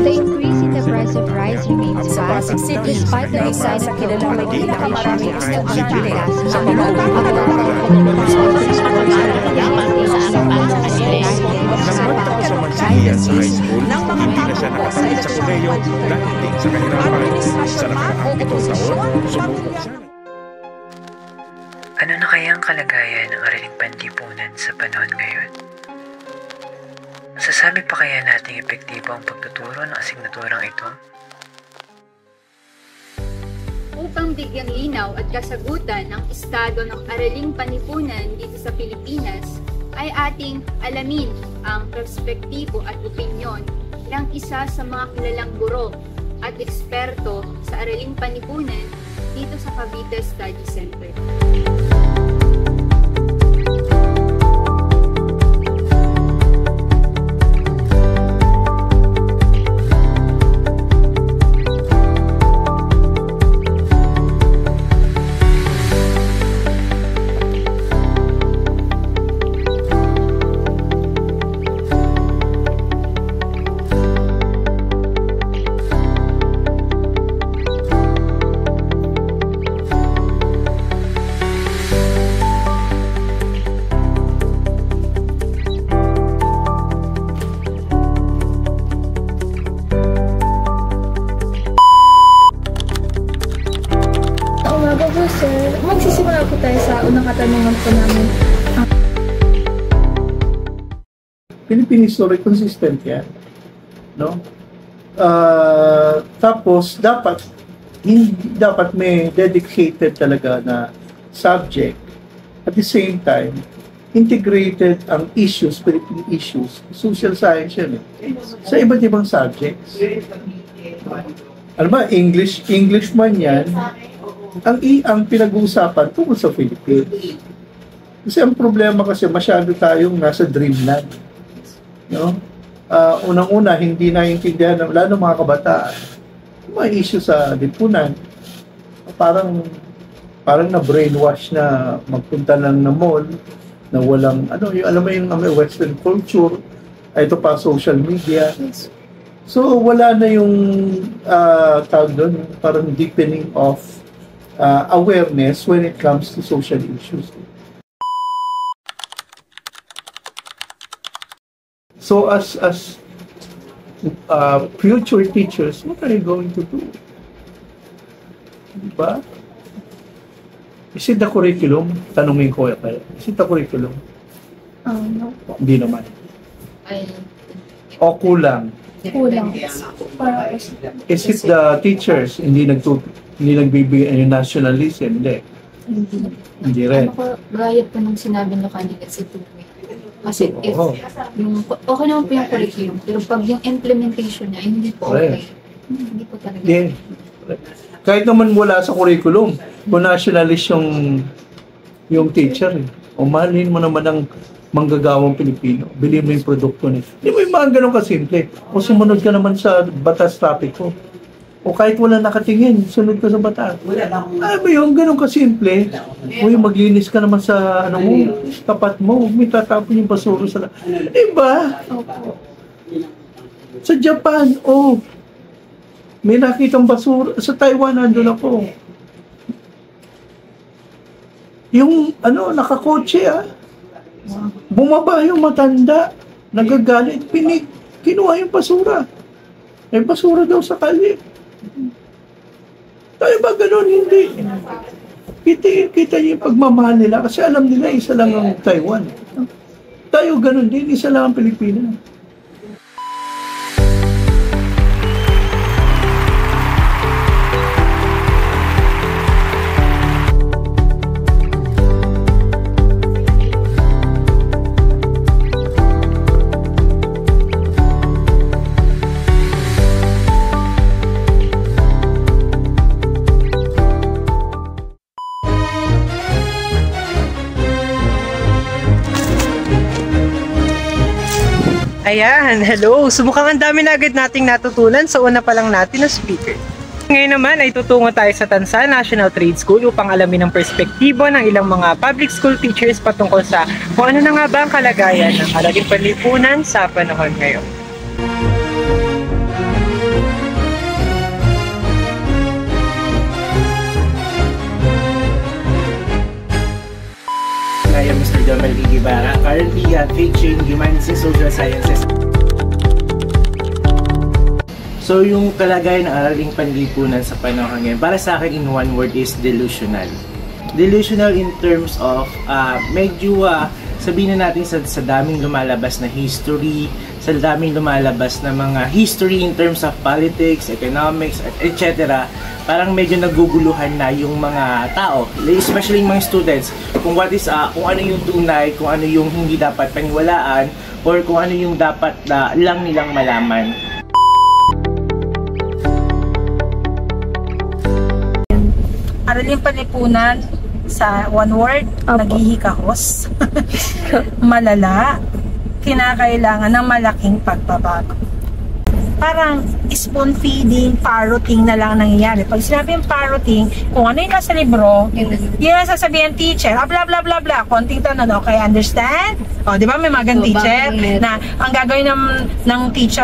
The increase in the price of rice remains fast despite the decline of kilalang pinakamaraming estudyante sa mga sa high school, hindi na siya nakapagit sa kolehiyo dahil din sa kahirapan. Sa nakaraang 7 taon, sumubok siya. Ano na kaya ang kalagayan ng Araling Panlipunan sa panahon ngayon? Masasabi pa kaya nating epektibo ang pagtuturo ng asignaturang ito? Upang bigyang linaw at kasagutan ng estado ng Araling Panlipunan dito sa Pilipinas, ay ating alamin ang perspektibo at opinyon ng isa sa mga kilalang guro at eksperto sa Araling Panlipunan dito sa Cavite Study Center. Sir, magsisimula po tayo sa unang katanungan po namin. Philippine history consistent yan, no? Tapos dapat may dedicated talaga na subject. At the same time, integrated ang issues, Philippine issues, social science yan sa iba't ibang subjects. Ano ba, English man yan, ang pinag-uusapan tungkol sa Philippines. Kasi ang problema kasi masyado tayong nasa dreamland. No? Unang-una, hindi naiintindihan ng lalo mga kabataan mga issue sa lipunan. Parang na-brainwash na magpunta lang na mall na walang, alam mo yung Western culture, ito pa social media. So, wala na yung tawag doon, parang deepening of awareness when it comes to social issues. So as future teachers, what are you going to do? Diba? Is it the curriculum? Tanungin ko kayo. Is it the curriculum? No. Hindi naman. O kulang? Kulang. Is it the teachers? Hindi nagbibigay yung nationalism? Hindi rin. Gaya po nung sinabi nyo kanina si Tuwi. Kasi if okay naman po yung curriculum, pero pag yung implementation niya, hindi po okay. Hindi po talaga. Yeah. Kahit naman wala sa curriculum, kung nationalist yung teacher, mahalin mo naman ang manggagawang Pilipino, bilhin mo yung produkto niya. Hindi mo yung mga ganun kasimple. O sumunod ka naman sa batas trapiko. O kahit wala nakatingin, sunod ka sa batas. Ay ba yung ganun kasimple? O yung maglinis ka naman sa tapat mo, may tatapon yung basura sa diba? Sa Japan, may nakitang basura. Sa Taiwan, nandun ako. Yung, nakakotse, bumaba yung matanda, nagagalit, kinuha yung basura. Basura daw sa kalye. Tayo ba ganun? Hindi. Kita niyo yung pagmamahal nila kasi alam nila isa lang ang Taiwan. Tayo ganun din, isa lang ang Pilipinas. Ayan, hello! Sumukhang ang dami na agad nating natutunan sa una pa lang natin na speaker. Ngayon naman ay tutungo tayo sa Tansa National Trade School upang alamin ang perspektibo ng ilang mga public school teachers patungkol sa kung ano na nga ba ang kalagayan ng Araling Panlipunan sa panahon ngayon. Romel Ibarra, currently teaching Humanities and Social Sciences. So yung kalagayan ng araling panlipunan sa panahon ngayon, para sa akin in one word is delusional. Delusional in terms of medyo sabihin na natin sa daming lumalabas na history, sa daming lumalabas na mga history in terms of politics, economics, etc. Parang medyo naguguluhan na yung mga tao, especially yung mga students, kung kung ano yung tunay, kung ano yung hindi dapat paniwalaan, or kung ano yung dapat na lang nilang malaman. Araling panlipunan sa one word, naghihikahos, malala, kinakailangan ng malaking pagbabago. Parang spoon feeding, parroting na lang nangyayari. Pag sinabi yung parroting, kung ano yung nasa libro, yun ang sasabihin teacher, blah blah blah blah, konting tanong, okay, understand? O, di ba may mga teacher na ang gagawin ng teacher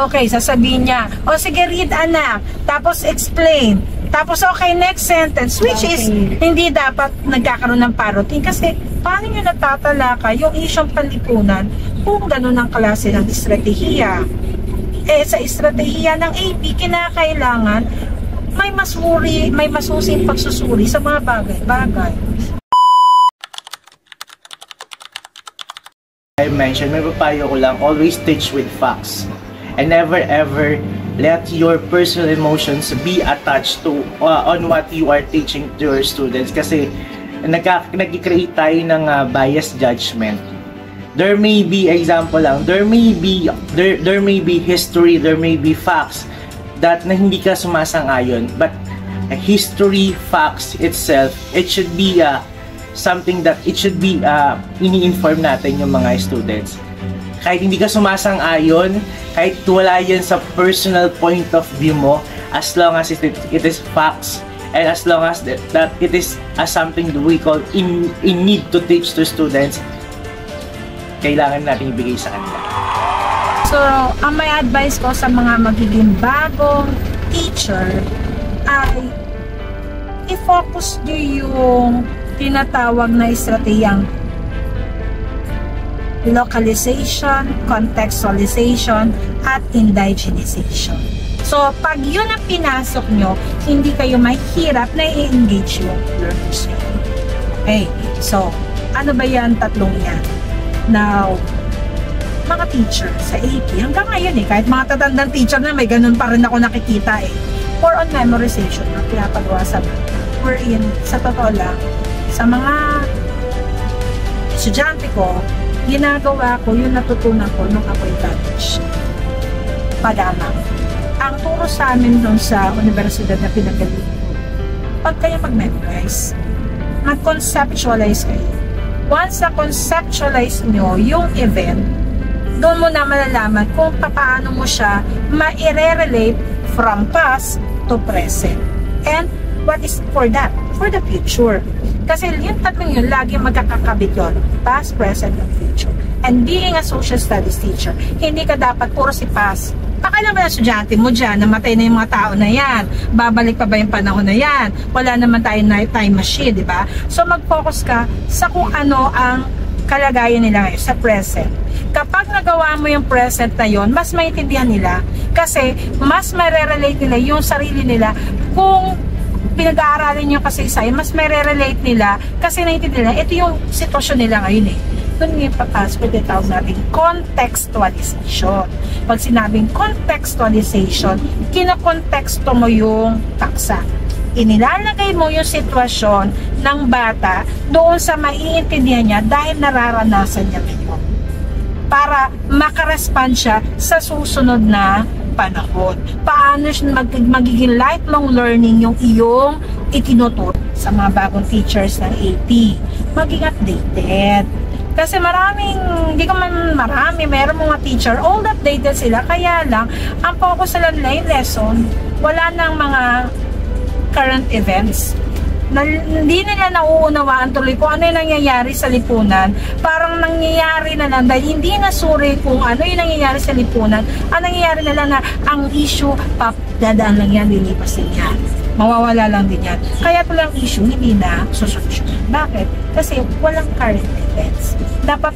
okay, sasabihin niya, sige read anak, tapos explain, tapos okay, next sentence, which is hindi dapat nagkakaroon ng parroting kasi paano nyo natatalaka yung isyong panlipunan kung gano'n ang klase ng estratehiya. Sa estratehiya ng AP, kinakailangan may masusing pagsusuri sa mga bagay-bagay. I mentioned, may papayo ko lang, always teach with facts. And never ever let your personal emotions be attached to on what you are teaching to your students. Kasi nag-create tayo ng biased judgment. There may be, example lang, there may be history, there may be facts that na hindi ka sumasang-ayon, but history, facts itself, it should be something that it should be ini-inform natin yung mga students. Kahit hindi ka sumasang-ayon, kahit wala yan sa personal point of view mo, as long as it is facts, and as long as that it is something that we call in need to teach to students, kailangan natin ibigay sa kanila. So, ang may advice ko sa mga magiging bagong teacher ay i-focus nyo yung tinatawag na estratehiyang localization, contextualization, at indigenization. So, pag yun ang pinasok nyo, hindi kayo mahirap na i-engage yung learners. Okay, so, ano ba yan tatlong yan? Now, mga teacher sa AP, hanggang ngayon kahit mga tatandang teacher na may ganun pa rin ako nakikita more on memorization na pinapagawa sa mga. Wherein, sa totoo lang, sa mga estudyante ko, ginagawa ko yung natutunan ko nung ako'y college. Padamang. Ang turo sa amin doon sa universidad na pinagaling ko, pag kayo mag-memorize, mag-conceptualize kayo. Once na-conceptualize nyo yung event, doon mo na malalaman kung paano mo siya ma-relate from past to present. And what is for that? For the future. Kasi yung tatlong yun, lagi magkakakabit yun. Past, present, and future. And being a social studies teacher, hindi ka dapat puro si past. Pakailan ba na estudyante mo dyan, namatay na yung mga tao na yan? Babalik pa ba yung panahon na yan? Wala naman tayong time machine, di ba? So mag-focus ka sa kung ano ang kalagayan nila ngayon, sa present. Kapag nagawa mo yung present na yon, mas maintindihan nila. Kasi mas may-relate nila yung sarili nila. Kung pinag-aaralin yung kasaysayan, mas may-relate nila kasi naiintindihan nila, ito yung sitwasyon nila ngayon Doon yung papasok yung tawag natin contextualization. Pag sinabing contextualization, kinokonteksto mo yung paksa. Inilalagay mo yung sitwasyon ng bata doon sa maiintindihan niya dahil nararanasan niya ngayon. Para makarespond siya sa susunod na panahon. Paano magiging lifelong learning yung iyong itinuturo sa mga bagong teachers ng AP. Maging updated. Kasi meron mga teacher, all updated sila, kaya lang, ang focus nila yung lesson, wala nang mga current events. Hindi nila nauunawaan tuloy kung ano yung nangyayari sa lipunan. Parang nangyayari na lang dahil hindi nasuri kung ano yung nangyayari sa lipunan. Ang nangyayari na lang na ang issue, dadaan lang yan, lilipas din yan. Mawawala lang din yan. Kaya tulang issue, hindi na susolusyon. Bakit? kasi walang current events. Dapat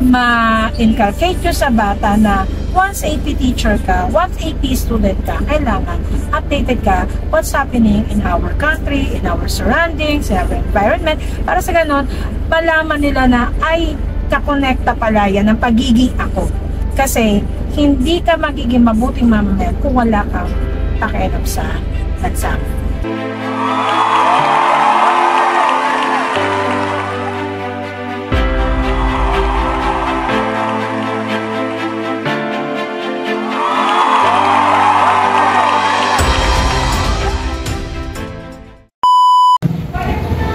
ma-inculcate nyo sa bata na once AP teacher ka, once AP student ka, kailangan updated ka what's happening in our country, in our surroundings, in our environment, para sa ganon, malaman nila na ay kakonekta pala yan ng pagiging ako. Kasi hindi ka magiging mabuting mamamayan kung wala kang pakialam sa bansa.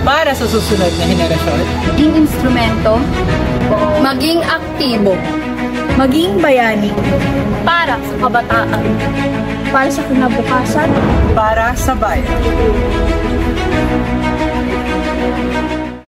Para sa susunod na henerasyon, Maging instrumento, maging aktibo, Maging bayani. para sa kabataan, para sa kinabukasan, para sa bayan.